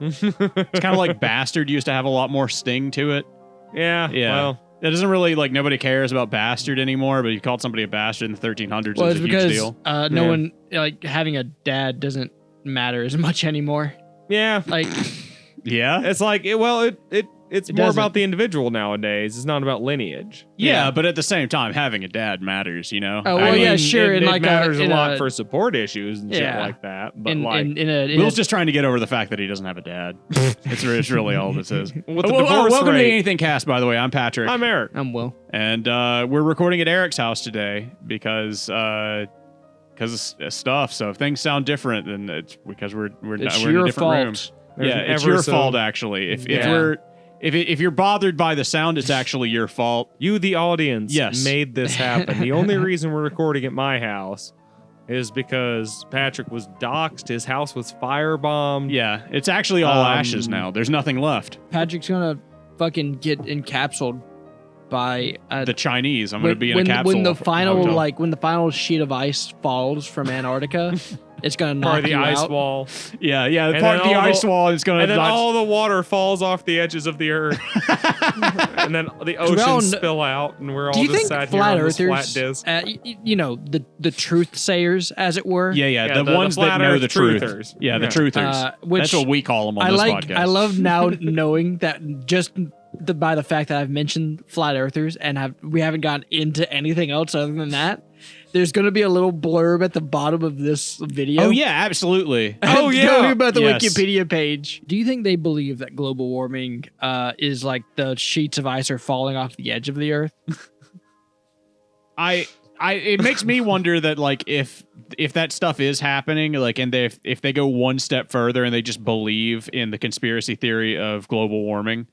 It's kind of like Bastard used to have a lot more sting to it. Yeah. Well, it doesn't really, like, nobody cares about Bastard anymore, but you called somebody a bastard in the 1300s. Well, is it's a because huge deal. no one, like, having a dad doesn't matter as much anymore. Yeah. Like, yeah. It's like, it's more about the individual nowadays. It's not about lineage. Yeah, but at the same time, having a dad matters, you know? Oh, well, yeah, sure. It like matters a lot for support issues and shit like that. But Will's just trying to get over the fact that he doesn't have a dad. It's really all this is. Welcome to AnythingCast, by the way. I'm Patrick. I'm Eric. I'm Will. And we're recording at Eric's house today because of stuff. So if things sound different, then it's because we're in a different room. Yeah, it's your fault, actually. If you're bothered by the sound, it's actually your fault. You, the audience, made this happen. The only reason we're recording at my house is because Patrick was doxxed. His house was firebombed. Yeah, it's actually all ashes now. There's nothing left. Patrick's gonna fucking get encapsulated by the Chinese. I'm gonna be in a capsule. When the final sheet of ice falls from Antarctica, it's gonna knock the you ice out. wall. Yeah, the part of the ice wall is gonna. And then all the water falls off the edges of the earth, and then the oceans spill out, and we're all just sat here on this flat disc. You know, the truth sayers, as it were. Yeah, the ones that know the truth. Yeah, the truthers. That's what we call them on this podcast. I love now knowing that just by the fact that I've mentioned flat earthers and we haven't gotten into anything else other than that. There's going to be a little blurb at the bottom of this video. Oh, yeah, absolutely. Oh, yeah. About the Wikipedia page. Do you think they believe that global warming is like the sheets of ice are falling off the edge of the earth? It makes me wonder that, like, if that stuff is happening, like, and if they go one step further and they just believe in the conspiracy theory of global warming,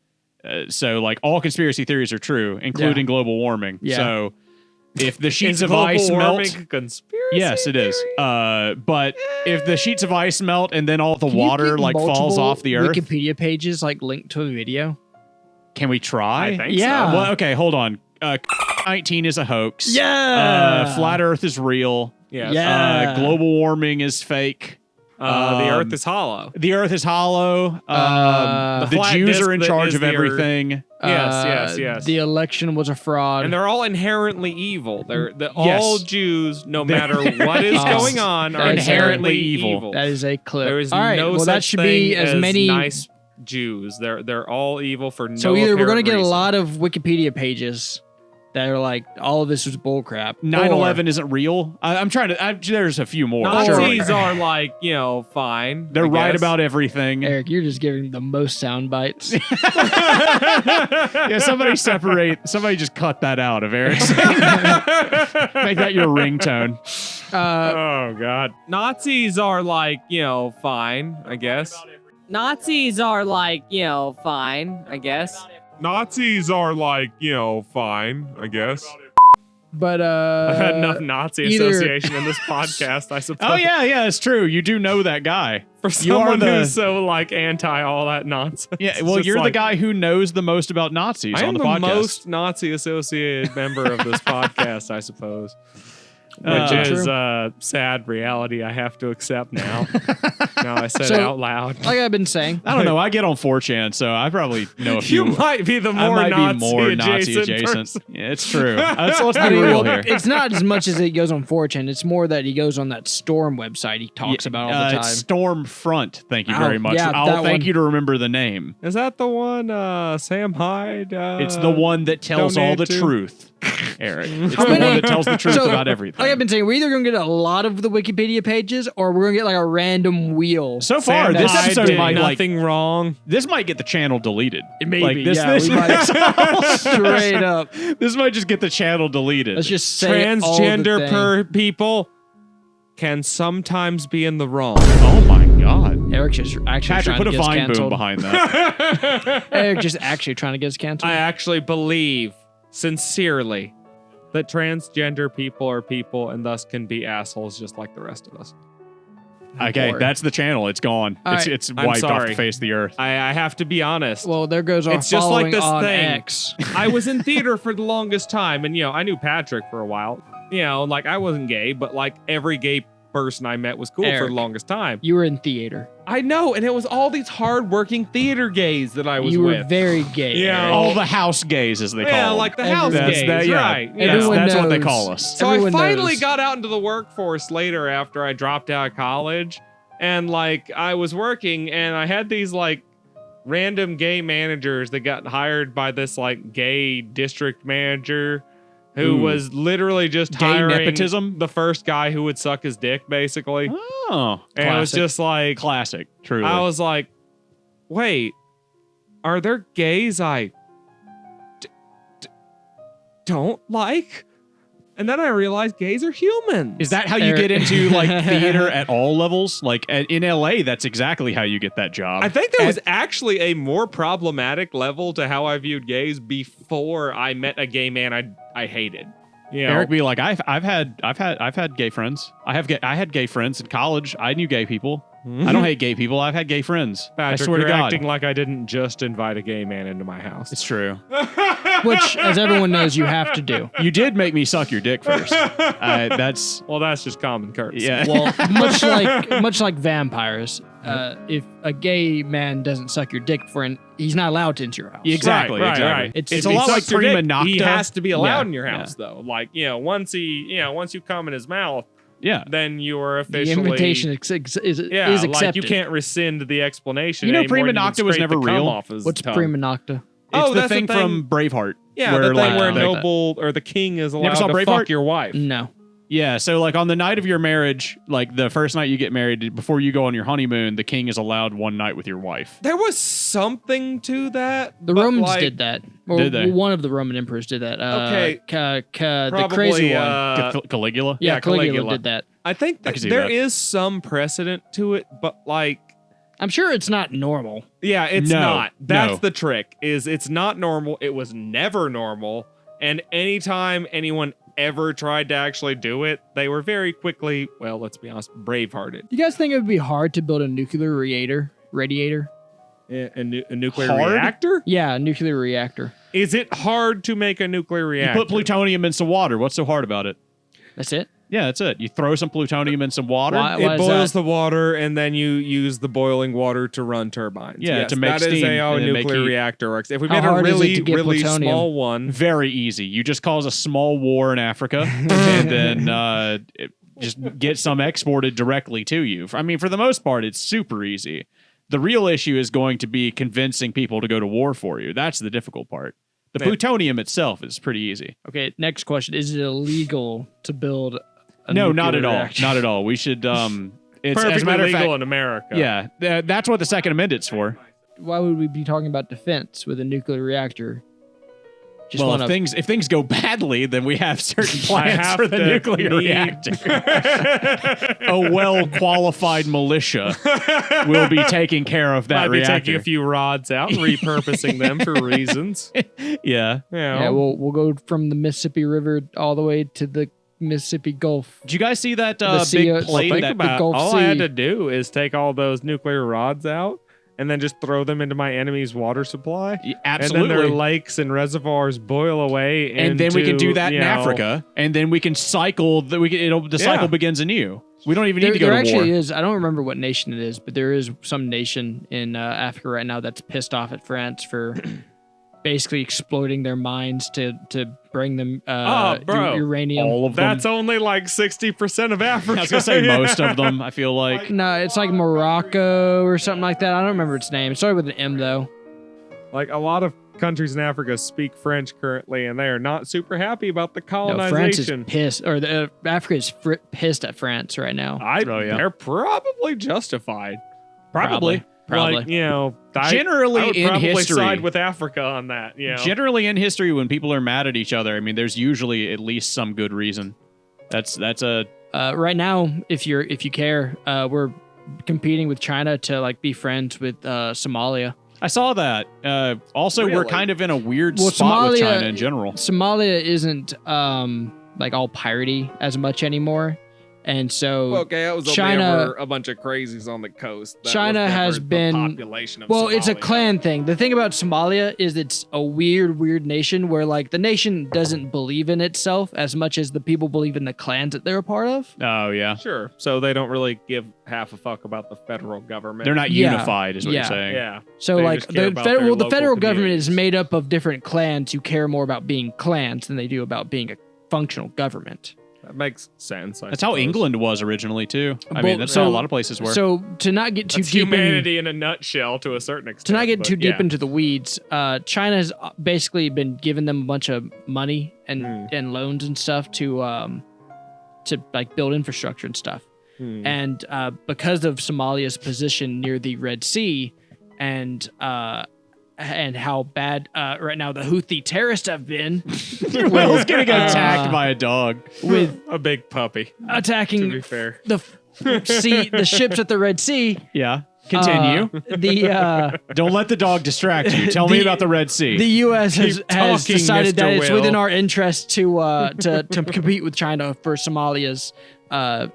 so, like, all conspiracy theories are true, including global warming. Yeah. So if the sheets of ice melt, conspiracy yes, it is. But if the sheets of ice melt and then all the water like falls off the earth, Wikipedia pages like linked to a video. Can we try? I think so. Well, okay, hold on. 19 is a hoax. Yeah. Flat Earth is real. Yes. Yeah. Global warming is fake. The Earth is hollow. The Earth is hollow. The Jews are in charge of everything. Yes. The election was a fraud. And they're all inherently evil. All Jews, no matter what is going on, are inherently evil. That is a clip. There is all right, no well, such that should thing be as as many nice Jews. They're all evil for no. So either we're going to get reason. a lot of Wikipedia pages that are like, all of this was bullcrap. 9/11 isn't real. I'm trying to. There's a few more. Nazis are like, fine. They're right about everything. Eric, you're just giving the most sound bites. Yeah, somebody just cut that out of Eric's. Make that your ringtone. Oh, God. Nazis are like, fine, I guess. Nazis are like, fine, I guess. Nazis are like, fine, I guess. But I've had enough Nazi association in this podcast, I suppose. Oh yeah, it's true. You do know that guy. For someone who's so like anti all that nonsense. Yeah, well, you're the guy who knows the most about Nazis on the podcast. I am the most Nazi associated member of this podcast, I suppose. Which is a sad reality I have to accept now. Now I said it out loud. Like I've been saying. I don't know. I get on 4chan, so I probably know a few. You might be the more Nazi adjacent. Yeah, it's true. Let's be real here. It's not as much as it goes on 4chan. It's more that he goes on that Storm website he talks about all the time. Stormfront. Thank you very much. Yeah, I'll thank you to remember the name. Is that the one Sam Hyde? It's the one that tells all the truth. Eric. It's the one that tells the truth about everything. Like I've been saying, we're either going to get a lot of the Wikipedia pages or we're going to get like a random wheel. So far, this episode did might nothing wrong. This might get the channel deleted. It may like, be, this, yeah. this we might straight up. This might just get the channel deleted. Let's just say transgender people can sometimes be in the wrong. Oh my God. Eric's just actually Patrick, trying put to a get us vine canceled. boom behind that. Eric just actually trying to get us canceled. I actually believe, sincerely, that transgender people are people and thus can be assholes just like the rest of us. Okay, that's the channel. It's gone. It's wiped off the face of the earth. I have to be honest. Well, there goes our it's just like this on thing. X. I was in theater for the longest time, and I knew Patrick for a while. Like I wasn't gay, but like every gay person I met was cool for Eric. the longest time. You were in theater. I know, and it was all these hardworking theater gays that I was You were with. very gay. Yeah. Eric. All the house gays, as they call Yeah, them. like the house That's- gays, right. Yeah. Everyone That's what they knows. call us. So Everyone I finally knows. got out into the workforce later after I dropped out of college. And like I was working and I had these like random gay managers that got hired by this like gay district manager who Ooh. was literally just Gay hiring nepotism? the first guy who would suck his dick, basically. Oh, And it was classic. just like, classic. Truly. I was like, wait, are there gays I don't like? And then I realized gays are humans. Is that how you Eric- get into like theater at all levels? Like in LA, that's exactly how you get that job. I think there was actually a more problematic level to how I viewed gays before I met a gay man I hated. You know? Eric be like, I've had gay friends. I had gay friends in college. I knew gay people. I don't hate gay people. I've had gay friends. Patrick, I swear to you're God. acting like I didn't just invite a gay man into my house. It's true. Which, as everyone knows, you have to do. You did make me suck your dick first. That's Well, that's just common courtesy. yeah. Well, much like vampires, if a gay man doesn't suck your dick before, he's not allowed to enter your house. Exactly. Right, exactly. right. It's- It's If a he lot like sucks your prima dick, nocta. He has to be allowed Yeah, in your house, though. Like, once you come in his mouth, Yeah. then you are The officially invitation is Yeah, accepted. like you can't rescind the explanation. You know, any more prima than you can nocta was scrape never the cum real. off his What's tongue. prima nocta? It's the that's thing from Braveheart. Yeah, where, the thing like, where the- noble or the king is allowed saw to Braveheart? fuck your wife. No. Yeah, so like on the night of your marriage, like the first night you get married, before you go on your honeymoon, the king is allowed one night with your wife. There was something to that. The but, Romans like, did that. Or Did they? one of the Roman emperors did that. Okay. The crazy one. Caligula. Yeah, yeah, Caligula Caligula. did that. I think I that can see there that. is some precedent to it, but like, I'm sure it's not normal. yeah, it's No, not. That's no. the trick. Is it's not normal. It was never normal. And anytime anyone ever tried to actually do it, they were very quickly, well, let's be honest, bravehearted. You guys think it would be hard to build a nuclear radiator? A nuclear Hard? reactor? Yeah, a nuclear reactor. Is it hard to make a nuclear You reactor? put plutonium in some water. What's so hard about it? That's it. Yeah, that's it. You throw some plutonium in some water. Why- It is boils that? the water, and then you use the boiling water to run turbines. Yeah, Yes, to make that is steam how a and then make nuclear heat. reactor works. If we How made a hard is it really, to get really plutonium? small one, Very easy. You just cause a small war in Africa and then just get some exported directly to you. I mean, for the most part, it's super easy. The real issue is going to be convincing people to go to war for you. That's the difficult part. The Man. plutonium itself is pretty easy. Okay, next question. Is it illegal to build a No, nuclear not at all. reactor? Not at all. We should. It's perfectly as a matter of legal fact. in America. Yeah, that's what the Second Amendment's for. Why would we be talking about defense with a nuclear reactor? Just Well, wanna- if things go badly, then we have certain plans have for the to nuclear need- reactor. A well-qualified militia will be taking care of that Might be reactor. taking a few rods out and repurposing them for reasons. Yeah. yeah, we'll go from the Mississippi River all the way to the Mississippi Gulf. Did you guys see that The sea- big well, plane? think that, about Gulf all I had Sea. to do is take all those nuclear rods out and then just throw them into my enemy's water supply. absolutely. And then their lakes and reservoirs boil away. And then we can do into, that in you know, Africa, and then we can cycle. The cycle begins anew. We don't even need to go There to actually war. is. I don't remember what nation it is, but there is some nation in Africa right now that's pissed off at France for basically exploiting their mines to bring them bro. uranium. All of them. That's only like 60% of Africa. I was gonna say most of them. I feel like. No, it's like Morocco or something like that. I don't remember its name. It started with an M though. Like a lot of countries in Africa speak French currently, and they are not super happy about the No, France is colonization. pissed, or Africa is pissed at France right now. Oh, yeah. They're probably justified. Probably. Like, you know, Generally I would in probably history- side with Africa on that. You know? Generally in history, when people are mad at each other, I mean, there's usually at least some good reason. That's a Right now, if you care, we're competing with China to like be friends with Somalia. I saw that. Also, we're Really? kind of in a weird Well, spot with Somalia- China in general. Somalia isn't like all piratey as much anymore, And so Okay, that was China, a bunch of crazies on the coast. That China was never has the been population of well, it's a Somalia. clan thing. The thing about Somalia is it's a weird nation where like the nation doesn't believe in itself as much as the people believe in the clans that they're a part of. Oh yeah, Sure. So they don't really give half a fuck about the federal government. they're not Yeah. unified, is what Yeah. you're saying. Yeah. So They like just care the about federal, their well, the local federal government is communities. made up of different clans who care more about being clans than they do about being a functional government. That makes sense. That's how England was originally too. I Well, mean, that's so- how a lot of places were. So to not get too That's deep humanity in a nutshell to a certain extent. to not get but too deep yeah. into the weeds, China's basically been giving them a bunch of money Hmm. and loans and stuff to like build infrastructure and stuff. And because of Somalia's position near the Red Sea and how bad right now the Houthi terrorists have been Will's getting attacked by a dog. with a big puppy. To be attacking fair. the ships at the Red Sea. Yeah. Continue. Don't let the dog distract you. Tell me about the Red Sea. The U.S. has talking, decided Mr. that it's Will. within our interest to compete with China for Somalia's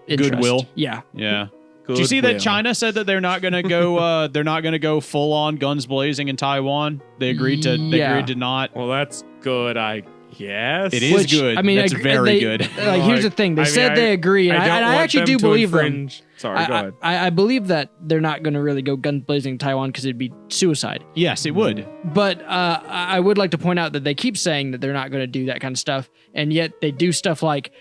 interest. Goodwill. Yeah. Yeah. Did you see that Goodwill. China said that they're not gonna go? They're not gonna go full on guns blazing in Taiwan. They agreed to. They Yeah. agreed to not. Well, that's good, I guess. It is good. I mean, That's very good. Like, here's the thing: they said they agree, and I actually do believe them. Sorry, go ahead. I believe that they're not going to really go gun blazing in Taiwan because it'd be suicide. Yes, it would. But I would like to point out that they keep saying that they're not going to do that kind of stuff, and yet they do stuff like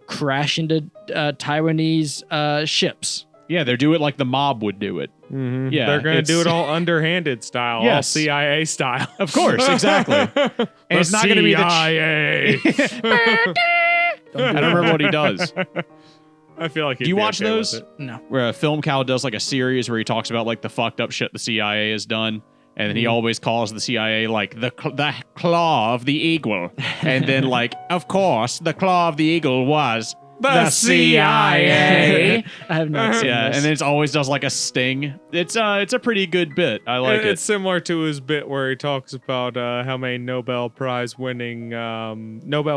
crash into Taiwanese ships. Yeah, they do it like the mob would do it. Mhm. Yeah, They're going to do it's- it all underhanded style, all Yes. CIA style. Of course, exactly. And it's not going to be the. CIA. I don't remember what he does. I feel like. Do you watch those? No. Where a Film Cow does like a series where he talks about like the fucked up shit the CIA has done. And then he always calls the CIA like the claw of the eagle. And then like, of course, the claw of the eagle was the CIA. I have not seen Yeah, this. and then it always does like a sting. It's a pretty good bit. I like It's it. similar to his bit where he talks about how many Nobel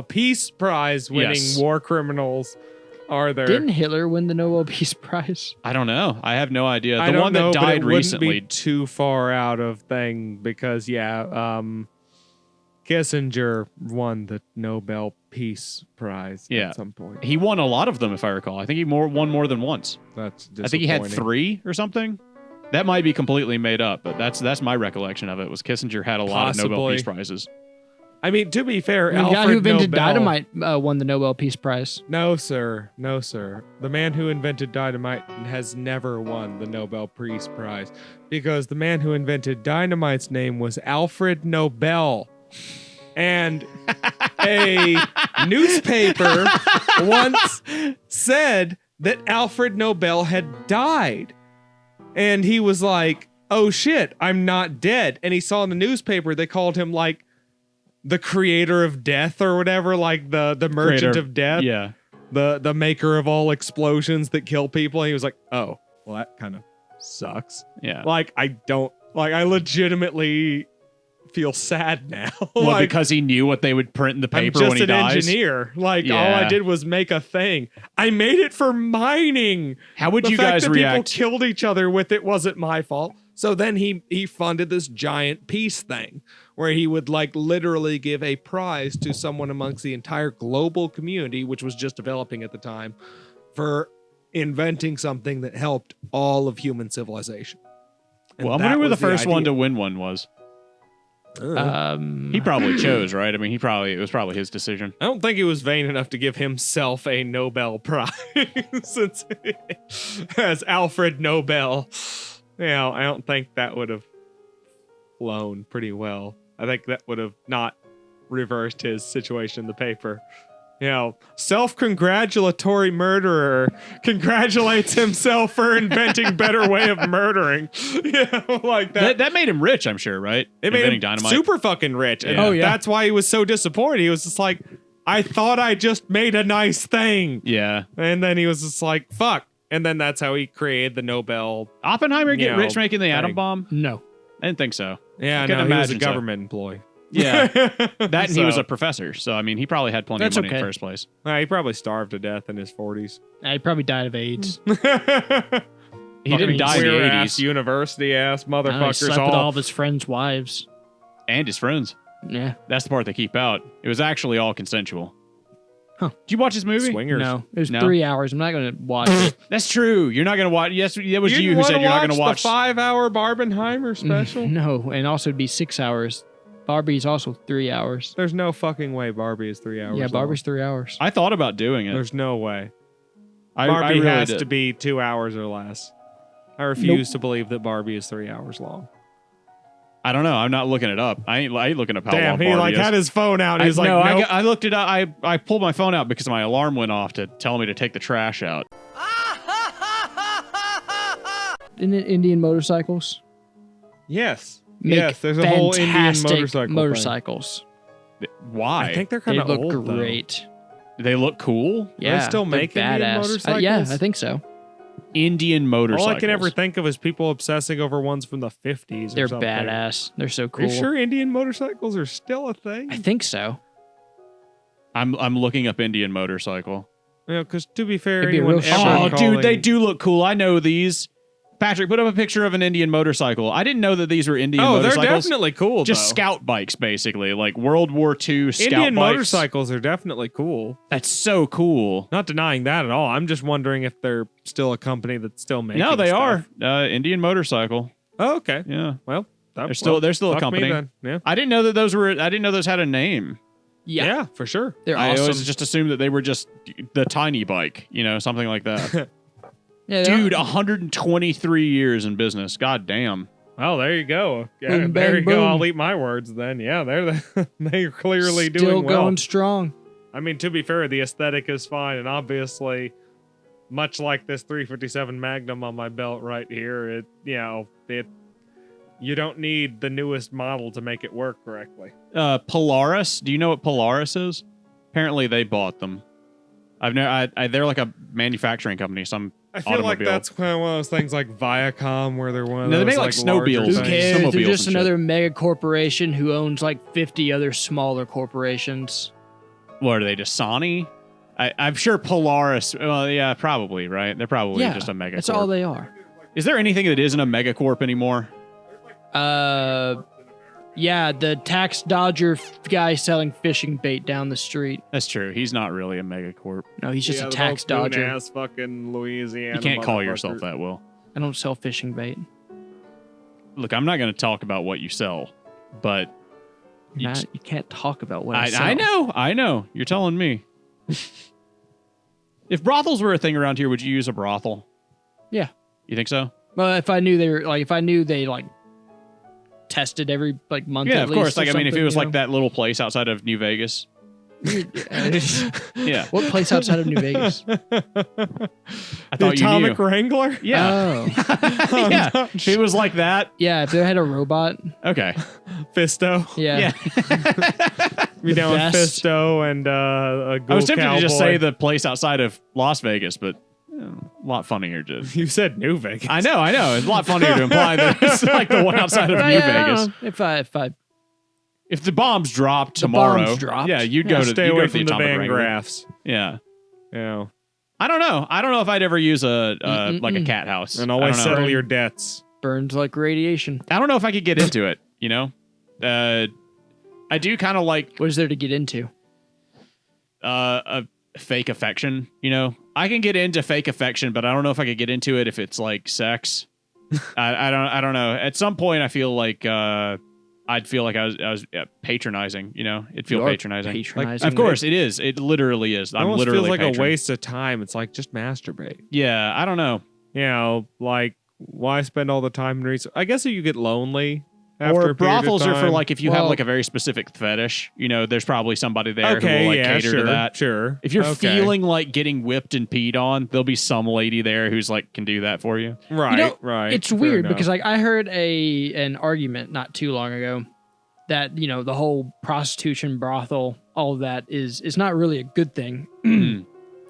Peace Prize winning Yes. war criminals are there. Didn't Hitler win the Nobel Peace Prize? I don't know. I have no idea. The I don't one know, that but died it wouldn't recently. be too far out of thing because Kissinger won the Nobel Peace Prize Yeah. at some point. He won a lot of them, if I recall. I think he won more than once. That's I think he had disappointing. 3 or something. That might be completely made up, but that's my recollection of it. Was Kissinger had a lot of Nobel Possibly. Peace Prizes. I mean, to be fair, The guy Alfred who invented Nobel, dynamite won the Nobel Peace Prize. No, sir. No, sir. The man who invented dynamite has never won the Nobel Peace Prize because the man who invented dynamite's name was Alfred Nobel. And a newspaper once said that Alfred Nobel had died. And he was like, oh shit, I'm not dead. And he saw in the newspaper, they called him like the creator of death or whatever, like the merchant Creator- of death, Yeah. the maker of all explosions that kill people. And he was like, oh, well, that kind of sucks. Yeah. Like, I legitimately feel sad now. Well, Like, because he knew what they would print in the I'm paper just when he an dies. engineer. Like, all Yeah. I did was make a thing. I made it for mining. How would The you fact guys that react? people killed each other with it wasn't my fault. So then he funded this giant peace thing where he would like literally give a prize to someone amongst the entire global community, which was just developing at the time, for inventing something that helped all of human civilization. And Well, I that wonder who the was first one to idea. win one was. Um, He probably chose, right? I mean, it was probably his decision. I don't think he was vain enough to give himself a Nobel Prize since as Alfred Nobel. Yeah, I don't think that would have flown pretty well. I think that would have not reversed his situation in the paper. You know, self-congratulatory murderer congratulates himself for inventing better way of murdering. Yeah, like that. That made him rich, I'm sure, right? It made Inventing him dynamite. super fucking rich. And Yeah. Oh, yeah. that's why he was so disappointed. He was just like, I thought I just made a nice thing. Yeah. And then he was just like, fuck. And then that's how he created the Nobel. Oppenheimer get You rich know, making the atom thing. bomb? no. I didn't think so. Yeah, I couldn't no, he was a imagine so. government employee. Yeah, that and he was a professor, so I mean, he probably had plenty of money in the first place. He probably starved to death in his 40s. He probably died of AIDS. He didn't die in the 80s. University ass He motherfuckers. slept with all of his friends' wives. And his friends. Yeah. That's the part they keep out. It was actually all consensual. Huh. Did you watch this movie? Swingers. No, it was 3 hours. I'm not going to watch it. That's true. You're not going to watch. Yes, that was you who said you're not going to watch the 5-hour Barbenheimer special. No, and also it'd be 6 hours. Barbie's also 3 hours. There's no fucking way Barbie is 3 hours. Yeah, Barbie's long. 3 hours. I thought about doing it. There's no way. I Barbie really has did. to be 2 hours or less. I refuse to believe that Barbie is 3 hours long. I don't know. I'm not looking it up. I ain't looking up how long Damn, he Barbie like is. had his phone out. And he's like, no, nope. I looked it up. I pulled my phone out because my alarm went off to tell me to take the trash out. Isn't it Indian motorcycles? Yes. Make Yes, there's a whole Indian fantastic motorcycle thing. Why? I think they're They kind of look old, though. great. They look cool. Yeah, still they're make Indian badass. motorcycles? Yeah, I think so. Indian motorcycles. All I can ever think of is people obsessing over ones from the 50s. They're or something. badass. They're so Are cool. you sure Indian motorcycles are still a thing? I think so. I'm looking up Indian motorcycle. Yeah, because to be fair, It'd be a anyone real ever Oh, calling- dude, they do look cool. I know these. Patrick, put up a picture of an Indian motorcycle. I didn't know that these were Indian Oh, they're motorcycles. definitely cool. Just though. scout bikes, basically, like World War II scout Indian bikes. motorcycles are definitely cool. That's so cool. Not denying that at all. I'm just wondering if they're still a company that's still making. No, they stuff. are. Indian motorcycle. Oh, okay. Yeah, Well, they're still a fuck me company. then. Yeah. I didn't know that those were. I didn't know those had a name. Yeah, For sure. they're I awesome. always just assumed that they were just the tiny bike, something like that. Yeah, they're- Dude, 123 years in business. God damn. Well, there you go. Yeah, Boom, there bang, you go. boom. I'll eat my words then. Yeah, they're clearly still doing well. going strong. I mean, to be fair, the aesthetic is fine, and obviously, much like this 357 Magnum on my belt right here, you don't need the newest model to make it work correctly. Polaris. Do you know what Polaris is? Apparently, they bought them. They're like a manufacturing company. Some I feel like automobile. that's one of those things like Viacom, where they're one of No, they those make, like, larger snowmobiles Who and things. cares? snowmobiles They're just and shit. another mega corporation who owns like 50 other smaller corporations. What are they? Just Sony? I'm sure Polaris. Well, yeah, probably right. They're probably Yeah, just a mega. That's corp. all they are. Is there anything that isn't a megacorp anymore? Yeah, the tax dodger guy selling fishing bait down the street. That's true. He's not really a megacorp. No, he's just Yeah, a the tax whole dodger. goon-ass fucking Louisiana. You can't call motherfucker. yourself that, Will. I don't sell fishing bait. Look, I'm not going to talk about what you sell, but You can't talk about what I sell. I know. You're telling me. If brothels were a thing around here, would you use a brothel? Yeah. You think so? Well, if I knew they tested every month. Yeah, at of course. least or Like, I mean, if it something, was you like know? that little place outside of New Vegas. Yeah. What place outside of New Vegas? I The thought you Atomic knew. Wrangler? Yeah. Oh. Yeah. If it was like that. Yeah, if they had a robot. Okay. Fisto. Yeah. Be down with best. Fisto and a ghoul I was tempted to just say cowboy. the place outside of Las Vegas, but a lot funnier to. You said New Vegas. I know. It's a lot funnier to imply that it's like the one outside of New Vegas. If I If the bombs dropped tomorrow, bombs dropped. yeah, you'd go to Stay you'd away go to from the Atomic Van Wrangler. Graffs. Yeah. Yeah. I don't know. I don't know if I'd ever use like a Mm-mm-mm. cat house. And I always don't know. settle your debts. burns like radiation. I don't know if I could get into it. I do kind of like What is there to get into? a fake affection. I can get into fake affection, but I don't know if I could get into it if it's like sex. I don't know. At some point, I feel like I'd feel like I was patronizing. It'd feel You are patronizing. patronizing. Of course, it is. It literally is. It I'm almost literally feels like patron. a waste of time. It's like just masturbate. Yeah, I don't know. Like why spend all the time and research? I guess if you get lonely after Or a period of brothels are for time. like if you have Well- like a very specific fetish. There's probably somebody there who Okay, will like yeah, cater sure, to that. sure. If you're Okay. feeling like getting whipped and peed on, there'll be some lady there who's like can do that for you. right, right. It's fair weird enough. because I heard an argument not too long ago that the whole prostitution brothel, all of that is not really a good thing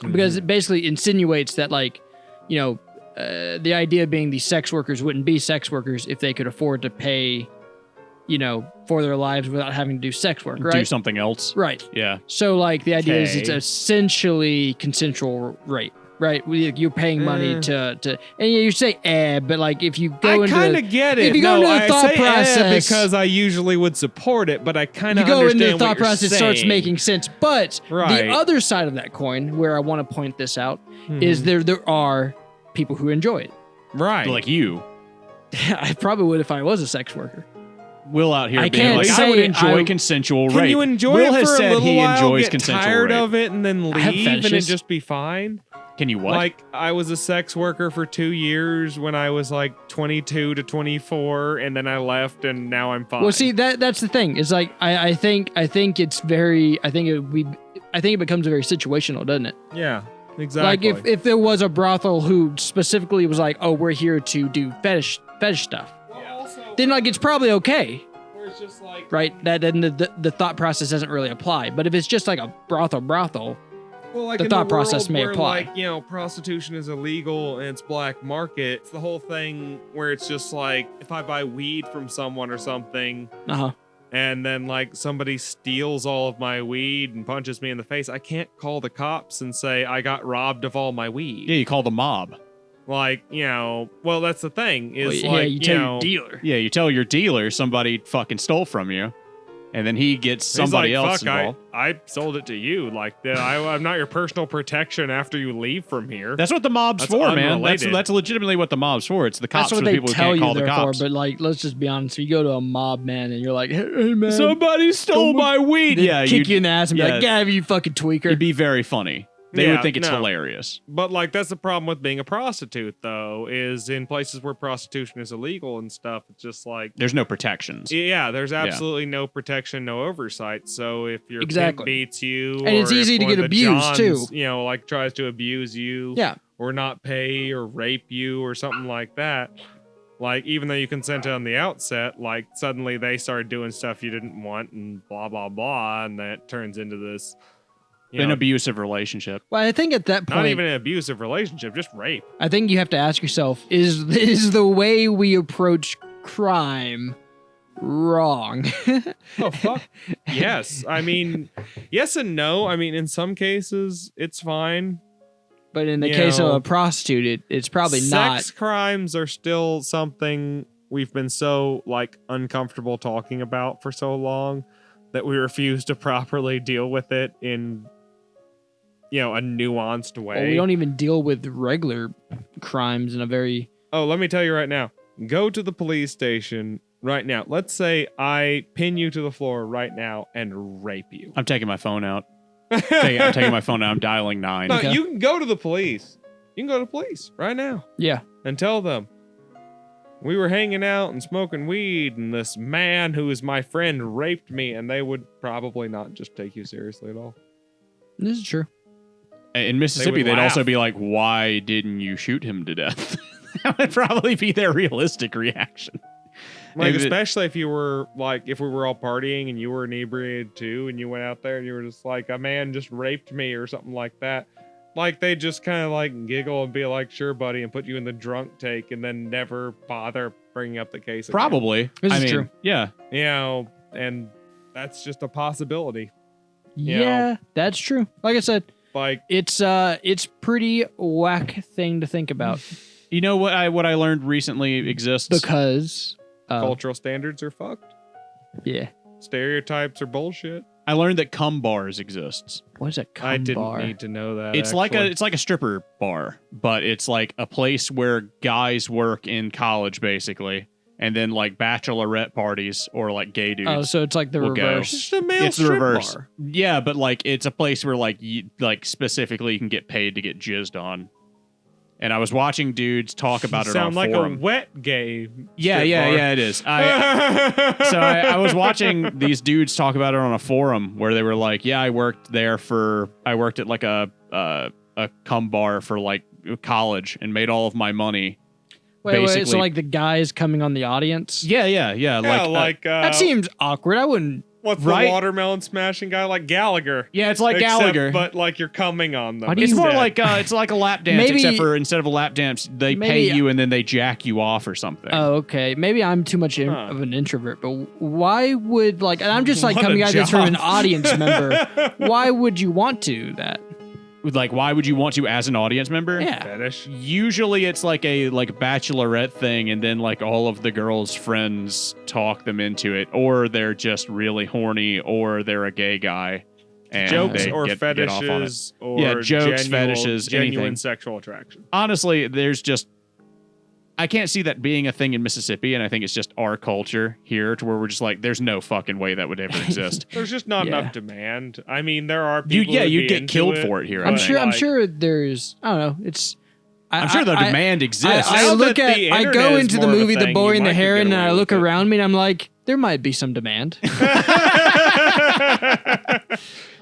because it basically insinuates that the idea being these sex workers wouldn't be sex workers if they could afford to pay for their lives without having to do sex work, right? Do something else. Right. Yeah. So like the idea is it's Okay. essentially consensual rape, right? You're paying money to and you say but like if you go I into kind of get it. if you go into the I thought say process because I usually would support it, but I kind of you go understand into the what thought you're process, it starts saying. making sense. But Right. the other side of that coin, where I want to point this out, Mhm. is there are people who enjoy it. right. Like you. I probably would if I was a sex worker. Will out here I being can't like, I would say enjoy I- consensual Can rape. you enjoy Will it has for a said little he while, enjoys get consensual tired rape. of it, and then I have leave, and it fetishes. just be fine? Can you what? Like, I was a sex worker for 2 years when I was like 22 to 24, and then I left, and now I'm fine. Well, see that's the thing. It's like I think it's very I think it becomes very situational, doesn't it? yeah, exactly. Like if there was a brothel who specifically was like, oh, we're here to do fetish stuff, then like it's probably okay, where it's just like, right? That then the thought process doesn't really apply. But if it's just like a brothel, well, like the in thought the world process may where, apply. like, prostitution is illegal and it's black market. It's the whole thing where it's just like, if I buy weed from someone or something, uh-huh. and then like somebody steals all of my weed and punches me in the face, I can't call the cops and say I got robbed of all my weed. Yeah, you call the mob. Like, well, that's the thing is Well, like, you tell your dealer. Yeah, you tell your dealer somebody fucking stole from you, and then he gets he's somebody like, else "Fuck, involved. I sold it to you. Like, I'm not your personal protection after you leave from here. That's what the mob's That's for, man. unrelated. That's legitimately what the mob's for. It's the cops That's for what the they people who tell can't you call the they're for. cops. But like, let's just be honest. If you go to a mob, man, and you're like, hey man, Somebody stole my weed. they'd Yeah, kick you in the ass and be yeah. like, yeah, you fucking tweaker. It'd be very funny. They Yeah, would think it's no. hilarious. But like, that's the problem with being a prostitute, though, is in places where prostitution is illegal and stuff. It's just like, There's no protections. yeah, there's absolutely no protection, no oversight. So if your Exactly. pimp beats you, And it's or if easy to one get of the abused, Johns, too. like tries to abuse you, Yeah. or not pay or rape you or something like that. Like, even though you consented on the outset, like suddenly they started doing stuff you didn't want and blah blah blah, and that turns into this, An abusive relationship. Well, I think at that point, not even an abusive relationship, just rape. I think you have to ask yourself: is the way we approach crime wrong? Oh fuck. Yes, I mean, yes and no. I mean, in some cases it's fine. But in the You case know, of a prostitute, it's probably not. Sex crimes are still something we've been so like uncomfortable talking about for so long that we refuse to properly deal with it in a nuanced way. Well, we don't even deal with regular crimes in a very. Oh, let me tell you right now. Go to the police station right now. Let's say I pin you to the floor right now and rape you. I'm taking my phone out. I'm taking my phone out. I'm dialing 9. No, Okay. you can go to the police. You can go to the police right now Yeah. and tell them we were hanging out and smoking weed, and this man who is my friend raped me, and they would probably not just take you seriously at all. This is true. In Mississippi, would they'd also laugh. be like, "Why didn't you shoot him to death?" That would probably be their realistic reaction. Like, If it- especially if you were like, if we were all partying and you were inebriated too, and you went out there and you were just like, a man just raped me or something like that. Like, they just kind of like giggle and be like, sure, buddy, and put you in the drunk take and then never bother bringing up the case again. Probably. This I is mean, true. Yeah. And that's just a possibility. Yeah, that's true. Like I said, Like, it's pretty whack thing to think about You know what I learned recently exists? because cultural standards are fucked. yeah. Stereotypes are bullshit. I learned that cum bars exists. What is a cum I didn't bar? need to know that. It's like a stripper bar, but it's like a place where guys work in college basically, and then like bachelorette parties or like gay dudes. Oh, so it's like the will go. reverse. It's just a male It's the strip reverse. bar. Yeah, but like it's a place where like like specifically you can get paid to get jizzed on. And I was watching dudes talk about it on Sound like forum. a wet gay. Yeah, it is. I was watching these dudes talk about it on a forum where they were like, "Yeah, I worked at like a cum bar for like college and made all of my money." Wait, so basically- like the guys coming on the audience? Yeah. Yeah, Like, like that seems awkward. I wouldn't What's the watermelon smashing guy like? Gallagher. Yeah, it's like Gallagher, but like you're coming on them. It's more like it's like a lap dance, except for instead of a lap dance, they pay you and then they jack you off or something. Oh, okay. Maybe I'm too much of an introvert, but why would and I'm just like coming at this from an audience member. Why would you want to that? Like, why would you want to as an audience member? Yeah. Fetish. Usually it's like a bachelorette thing, and then like all of the girls' friends talk them into it, or they're just really horny, or they're a gay guy. And jokes they or get fetishes off on it. or jokes, fetishes, genuine anything. sexual attraction. Honestly, I can't see that being a thing in Mississippi, and I think it's just our culture here to where we're just like, there's no fucking way that would ever exist. There's just not enough demand. I mean, there are people. You'd get killed for it here. I'm sure there's. I don't know. It's. I'm sure the demand exists. I go into the movie The Boy and the Heron, and I look around me, and I'm like, there might be some demand.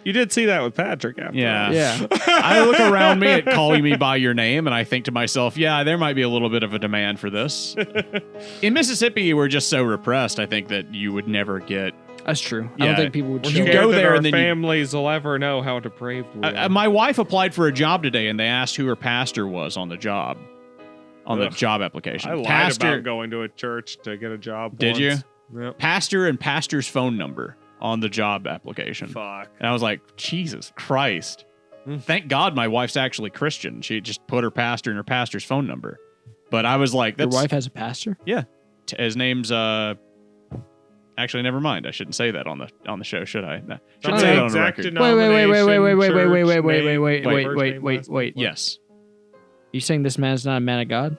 You did see that with Patrick after. Yeah. I look around me at calling me by your name, and I think to myself, yeah, there might be a little bit of a demand for this. In Mississippi, we're just so repressed, I think that you would never get... That's true. Yeah. I don't think people would. You go there and then families will ever know how depraved we are. My wife applied for a job today, and they asked who her pastor was on the job. On the job application. I lied about going to a church to get a job. Did you? Yep. Pastor and pastor's phone number on the job application. Fuck. And I was like, Jesus Christ. Thank God my wife's actually Christian. She just put her pastor and her pastor's phone number. But I was like, your wife has a pastor? Yeah. His name's actually, never mind. I shouldn't say that on the show, should I? No. Shouldn't say that on the record. Wait. Yes. You saying this man's not a man of God?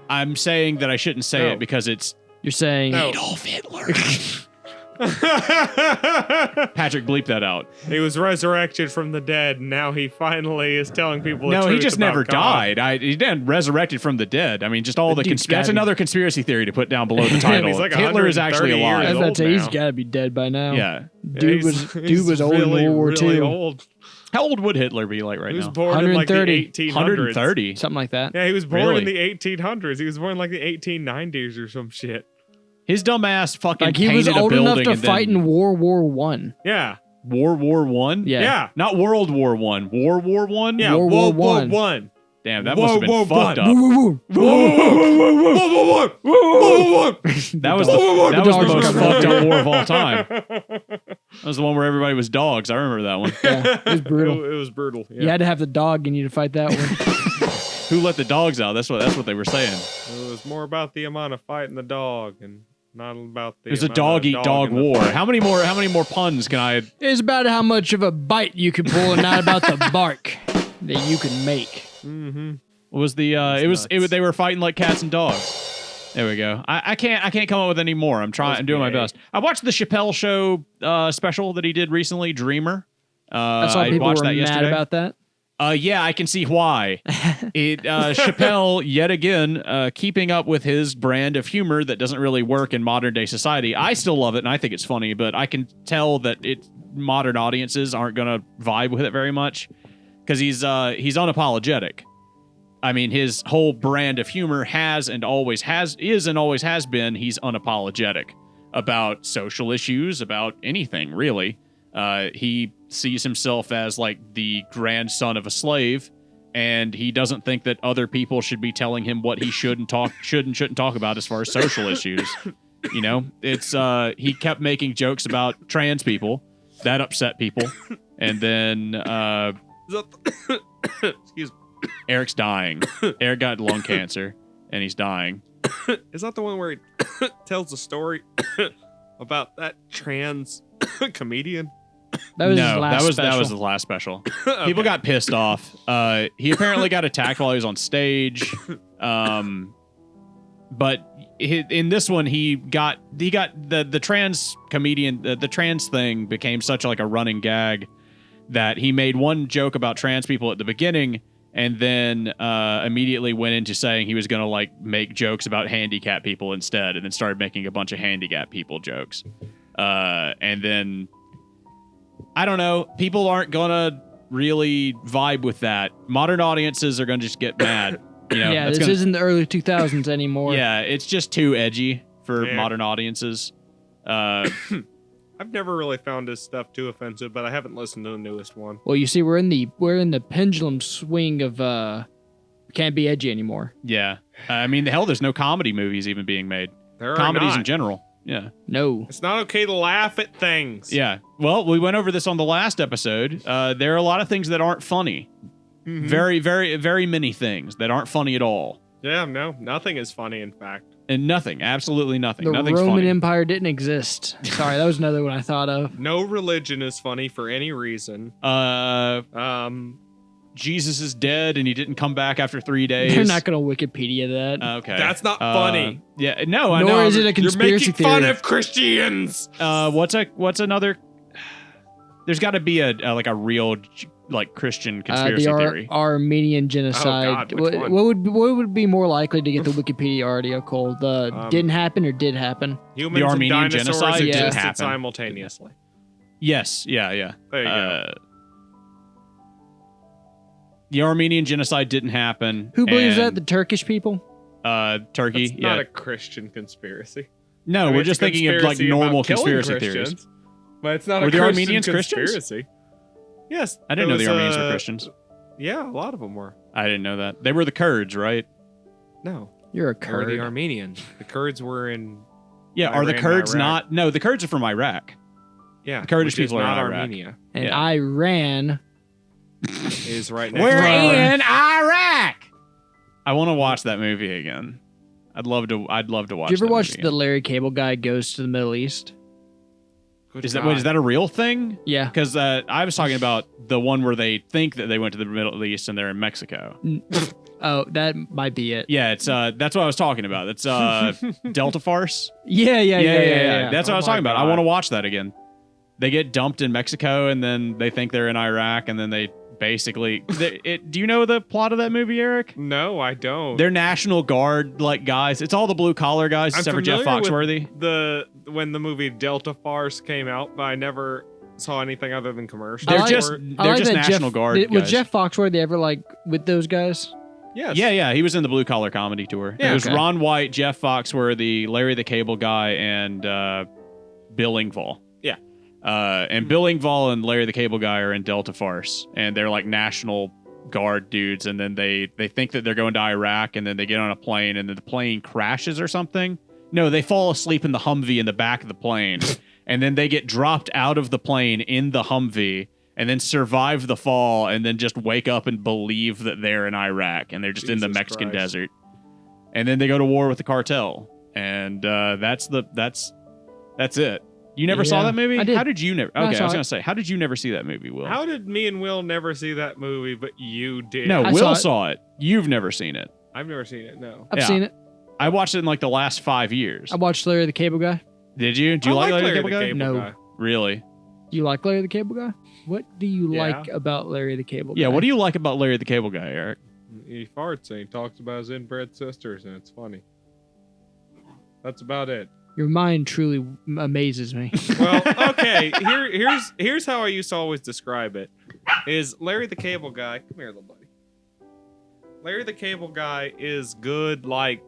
I'm saying that I shouldn't say it because it's... You're saying... Adolf Hitler. Patrick, bleep that out. He was resurrected from the dead, and now he finally is telling people the No, truth he just about never God. died. He didn't resurrected from the dead. I mean, just all the that's another conspiracy theory to put down below the title. He's like Hitler is actually alive. I was about to say, he's got to be dead by now. Yeah. Dude was old really, in World War really II. Old. How old would Hitler be like right He was now? born in like the 1800s. 130? Something like that. Yeah, he was born Really? in the 1800s. He was born in like the 1890s or some shit. His dumb ass fucking Like he was painted old a enough building to fight in World War One. Yeah. World War One? Yeah. Not World War One. World War One? Yeah, World War War One. One. Damn, that must have been fucked up. Woo, woo, woo. That was the most fucked up war of all time. That was the one where everybody was dogs. I remember that one. Yeah, it was brutal. It was brutal. Yeah. You had to have the dog in you to fight that one. Who let the dogs out? That's what they were saying. It was more about the amount of fighting the dog and not about the. It was a dog-eat-dog war. How many more puns can I? It's about how much of a bite you can pull, and not about the bark that you can make. Mm-hmm. What was the? They were fighting like cats and dogs. There we go. I can't come up with any more. I'm doing my best. I watched the Chappelle Show special that he did recently, Dreamer. I saw people were mad about that. Yeah, I can see why. Chappelle, yet again, keeping up with his brand of humor that doesn't really work in modern day society. I still love it and I think it's funny, but I can tell that modern audiences aren't gonna vibe with it very much because he's unapologetic. I mean, his whole brand of humor is and always has been. He's unapologetic about social issues, about anything really. He sees himself as like the grandson of a slave, and he doesn't think that other people should be telling him what he should and shouldn't talk about as far as social issues. You know, it's he kept making jokes about trans people that upset people, and then excuse me. Eric's dying. Eric got lung cancer, and he's dying. Is that the one where he tells the story about that trans comedian? That was the last special. Okay. People got pissed off. He apparently got attacked while he was on stage. But in this one, he got the trans comedian. The trans thing became such like a running gag that he made one joke about trans people at the beginning, and then immediately went into saying he was going to like make jokes about handicapped people instead, and then started making a bunch of handicapped people jokes. And then I don't know, people aren't going to really vibe with that. Modern audiences are going to just get mad. You know, yeah, this isn't the early 2000s anymore. Yeah, it's just too edgy for modern audiences. I've never really found his stuff too offensive, but I haven't listened to the newest one. Well, you see, we're in the pendulum swing of can't be edgy anymore. Yeah. I mean, hell, there's no comedy movies even being made. There are Comedies not. in general. Yeah. No. It's not okay to laugh at things. Yeah. Well, we went over this on the last episode. There are a lot of things that aren't funny. Mhm. Very, very, very many things that aren't funny at all. Yeah, no, nothing is funny, in fact. And nothing, absolutely nothing. The Nothing's Roman funny. Empire didn't exist. Sorry, that was another one I thought of. No religion is funny for any reason. Jesus is dead and he didn't come back after 3 days. They're not going to Wikipedia that. Okay. That's not funny. Yeah, no, I know. Nor is it a You're conspiracy making theory. fun of Christians. What's another? There's got to be a real Christian conspiracy theory. Armenian genocide. Oh, God, which one? What would be more likely to get the Wikipedia article? Didn't happen or did happen? Humans The Armenian and dinosaurs genocide didn't existed happen. simultaneously. Yes, yeah. There you go. The Armenian genocide didn't happen. Who believes that? and, The Turkish people? Turkey. It's not a Christian conspiracy. No, I mean, we're it's just a thinking of conspiracy normal about killing conspiracy theories. Christians, but it's not Were a the Christian Armenians Christians? conspiracy. Yes, I didn't there know the was, Armenians were Christians. Yeah, a lot of them were. I didn't know that. They were the Kurds, right? No, You're a they were Kurd. the Armenians. The Kurds were in. Yeah, are the Iran, Kurds Iraq. not? No, the Kurds are from Iraq. Yeah, The Kurdish which is people are in not Iraq. Armenia. And Yeah. Iran. Is right next. We're to in Iraq. I want to watch that movie again. I'd love to watch. Did you ever that watch movie the Larry Cable Guy Goes to the Middle East? Good Is that God. wait? Is that a real thing? Yeah. Because I was talking about the one where they think that they went to the Middle East and they're in Mexico. Oh, that might be it. Yeah, it's that's what I was talking about. It's Delta Farce. Yeah. That's what I was Oh my talking about. I God. want to watch that again. They get dumped in Mexico and then they think they're in Iraq and then they basically. Do you know the plot of that movie, Eric? No, I don't. They're National Guard guys. It's all the blue collar guys I'm except for Jeff familiar with Foxworthy. when the movie Delta Farce came out, but I never saw anything other than commercials. They're I like- just for it. I they're like just that National Guard Was guys. Jeff Foxworthy ever with those guys? Yes. Yeah, he was in the Blue Collar Comedy Tour. Yeah, it was okay. Ron White, Jeff Foxworthy, Larry the Cable Guy, and Bill Engvall. Yeah. And Bill Engvall and Larry the Cable Guy are in Delta Farce, and they're like National Guard dudes, and then they think that they're going to Iraq, and then they get on a plane, and then the plane crashes or something. No, they fall asleep in the Humvee in the back of the plane, and then they get dropped out of the plane in the Humvee, and then survive the fall, and then just wake up and believe that they're in Iraq, and they're just in the Jesus Mexican Christ. desert. And then they go to war with the cartel, and that's it. You never saw Yeah, that movie? I did. How did you never? No, I Okay, I saw was it. gonna say, how did you never see that movie, Will? How did me and Will never see that movie, but you did? No, I Will saw it. saw it. You've never seen it. I've never seen it. No. I've Yeah. seen it. I watched it in like the last 5 years. I watched Larry the Cable Guy. Did you? Do you I like Larry the Cable Guy? No. Guy. Really? Do you like Larry the Cable Guy? What do you Yeah. like about Larry the Cable Guy? Yeah. What do you like about Larry the Cable Guy, Eric? He farts and he talks about his inbred sisters, and it's funny. That's about it. Your mind truly amazes me. Well, okay. Here's how I used to always describe it: is Larry the Cable Guy? Come here, little buddy. Larry the Cable Guy is good, like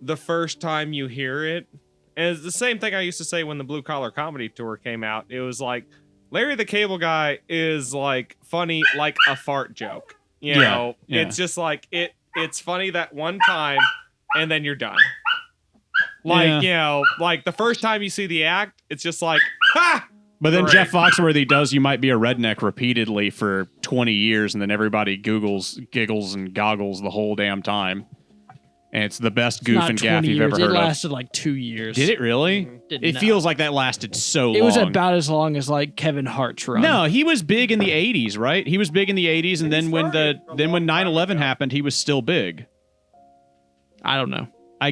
the first time you hear it, and it's the same thing I used to say when the Blue Collar Comedy Tour came out. It was like Larry the Cable Guy is like funny, like a fart joke. You Yeah, know, yeah. it's just like it's funny that one time, and then you're done. Like, Yeah. you know, like the first time you see the act, it's just like, ha! But then Right. Jeff Foxworthy does "You Might Be a Redneck" repeatedly for 20 years, and then everybody giggles and goggles the whole damn time. And it's the best goof Not and 20 gaff you've years. ever heard It of. lasted like 2 years. Did it really? Did It not. feels like that lasted so long. It was about as long as like Kevin Hart's run. No, he was big in the 80s, right? He was big in the 80s, and then when started a when long time 9/11 ago. happened, he was still big. I don't know. I I'll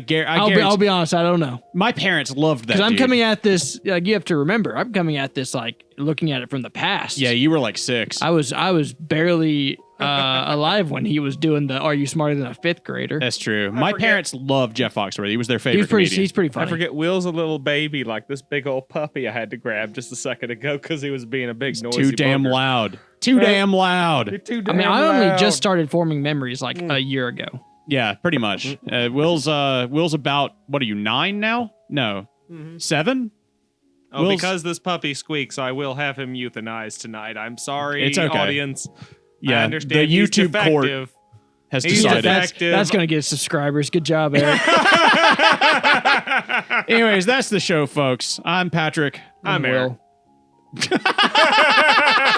guarantee. be honest. I don't know. My parents loved that. Because I'm dude. coming at this. Like, you have to remember, I'm coming at this like looking at it from the past. Yeah, you were like 6. I was barely alive when he was doing the "Are you smarter than a fifth grader?" That's true. My forget- parents loved Jeff Foxworthy. He was their favorite comedian. He's pretty funny. I forget, Will's a little baby, like this big old puppy I had to grab just a second ago because he was being a big noisy Too damn bugger. loud. Too damn loud. You're too I mean, damn I only loud. just started forming memories like a year ago. Yeah, pretty much. Will's about, what are you, 9 now? No, Mhm. 7? Oh, because this puppy squeaks, I will have him euthanized tonight. I'm sorry, It's okay. audience. Yeah, I understand the he's YouTube court defective. has He's decided. defective. That's going to get subscribers. Good job, Eric. Anyways, that's the show, folks. I'm Patrick. I'm Will. Eric.